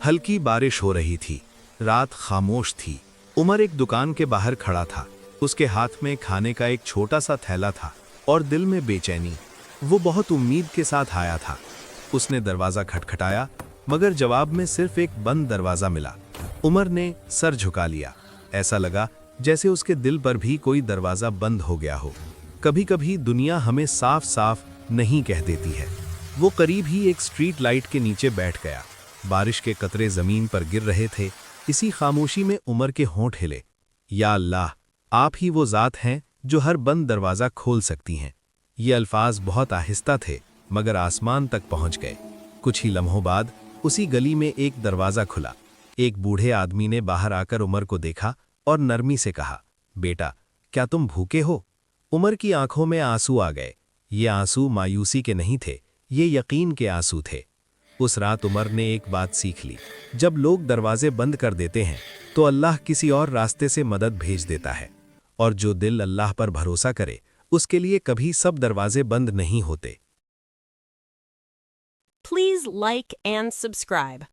हल्की बारिश हो रही थी। रात खामोश थी। उमर एक दुकान के बाहर खड़ा था। उसके हाथ में खाने का एक छोटा सा थैला था और दिल में बेचैनी। वो बहुत उम्मीद के साथ आया था। उसने दरवाज़ा खटखटाया, मगर जवाब में सिर्फ एक बंद दरवाज़ा मिला। उमर ने सर झुका लिया। ऐसा लगा जैसे उसके दिल पर भी कोई दरवाज़ा बंद हो गया हो। कभी कभी दुनिया हमें साफ साफ नहीं कह देती है। वो करीब ही एक स्ट्रीट लाइट के नीचे बैठ गया। बारिश के कतरे जमीन पर गिर रहे थे। इसी खामोशी में उमर के होंठ हिले। या अल्लाह, आप ही वो ज़ात हैं जो हर बंद दरवाज़ा खोल सकती हैं। ये अल्फाज बहुत आहिस्ता थे, मगर आसमान तक पहुंच गए। कुछ ही लम्हों बाद उसी गली में एक दरवाज़ा खुला। एक बूढ़े आदमी ने बाहर आकर उमर को देखा और नरमी से कहा, बेटा, क्या तुम भूखे हो? उमर की आंखों में आंसू आ गए। ये आंसू मायूसी के नहीं थे, ये यकीन के आंसू थे। उस रात उमर ने एक बात सीख ली, जब लोग दरवाजे बंद कर देते हैं तो अल्लाह किसी और रास्ते से मदद भेज देता है। और जो दिल अल्लाह पर भरोसा करे, उसके लिए कभी सब दरवाजे बंद नहीं होते। Please like and subscribe.